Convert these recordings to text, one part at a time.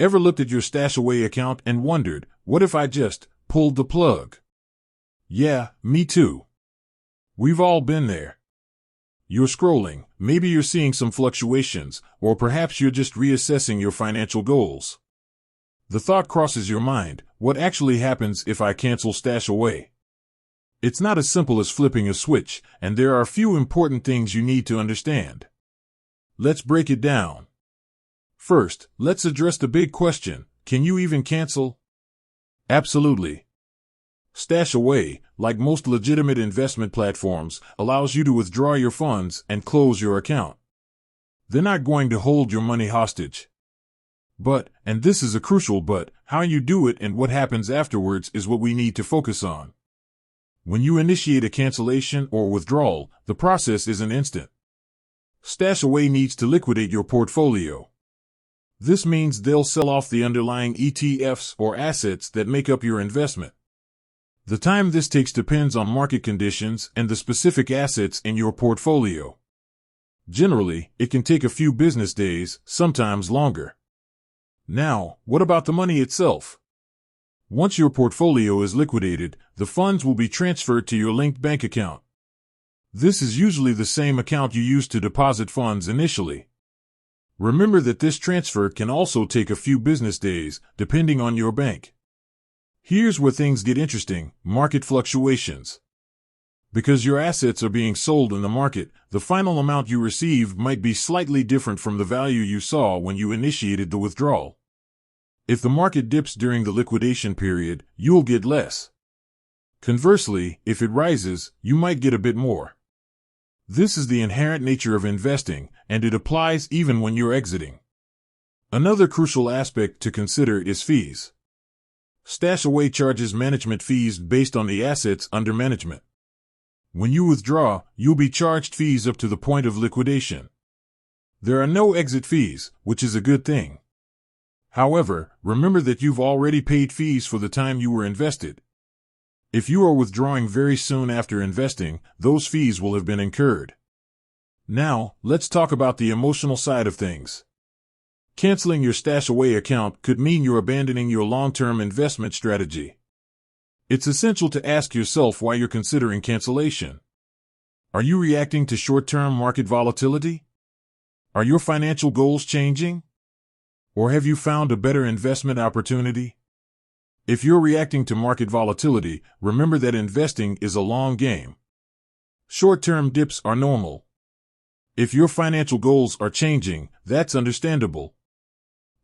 Ever looked at your StashAway account and wondered, what if I just pulled the plug? Yeah, me too. We've all been there. You're scrolling, maybe you're seeing some fluctuations, or perhaps you're just reassessing your financial goals. The thought crosses your mind, what actually happens if I cancel StashAway? It's not as simple as flipping a switch, and there are a few important things you need to understand. Let's break it down. First, let's address the big question, can you even cancel? Absolutely. StashAway, like most legitimate investment platforms, allows you to withdraw your funds and close your account. They're not going to hold your money hostage. But, and this is a crucial but, how you do it and what happens afterwards is what we need to focus on. When you initiate a cancellation or withdrawal, the process isn't instant. StashAway needs to liquidate your portfolio. This means they'll sell off the underlying ETFs or assets that make up your investment. The time this takes depends on market conditions and the specific assets in your portfolio. Generally, it can take a few business days, sometimes longer. Now, what about the money itself? Once your portfolio is liquidated, the funds will be transferred to your linked bank account. This is usually the same account you used to deposit funds initially. Remember that this transfer can also take a few business days, depending on your bank. Here's where things get interesting, market fluctuations. Because your assets are being sold in the market, the final amount you receive might be slightly different from the value you saw when you initiated the withdrawal. If the market dips during the liquidation period, you'll get less. Conversely, if it rises, you might get a bit more. This is the inherent nature of investing, and it applies even when you're exiting. Another crucial aspect to consider is fees. StashAway charges management fees based on the assets under management. When you withdraw, you'll be charged fees up to the point of liquidation. There are no exit fees, which is a good thing. However, remember that you've already paid fees for the time you were invested. If you are withdrawing very soon after investing, those fees will have been incurred. Now, let's talk about the emotional side of things. Canceling your StashAway account could mean you're abandoning your long-term investment strategy. It's essential to ask yourself why you're considering cancellation. Are you reacting to short-term market volatility? Are your financial goals changing? Or have you found a better investment opportunity? If you're reacting to market volatility, remember that investing is a long game. Short-term dips are normal. If your financial goals are changing, that's understandable.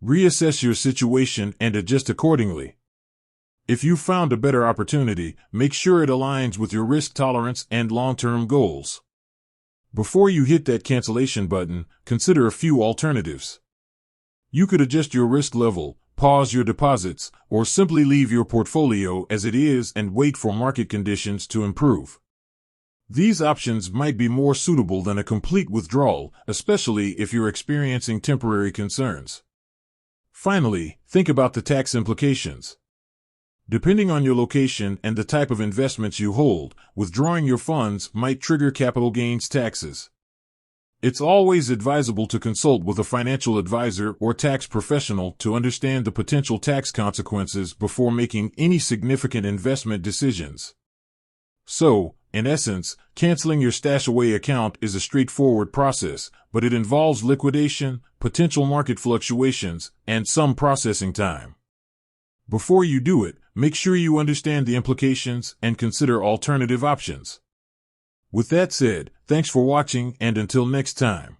Reassess your situation and adjust accordingly. If you found a better opportunity, make sure it aligns with your risk tolerance and long-term goals. Before you hit that cancellation button, consider a few alternatives. You could adjust your risk level, pause your deposits, or simply leave your portfolio as it is and wait for market conditions to improve. These options might be more suitable than a complete withdrawal, especially if you're experiencing temporary concerns. Finally, think about the tax implications. Depending on your location and the type of investments you hold, withdrawing your funds might trigger capital gains taxes. It's always advisable to consult with a financial advisor or tax professional to understand the potential tax consequences before making any significant investment decisions. So, in essence, canceling your StashAway account is a straightforward process, but it involves liquidation, potential market fluctuations, and some processing time. Before you do it, make sure you understand the implications and consider alternative options. With that said, thanks for watching, and until next time.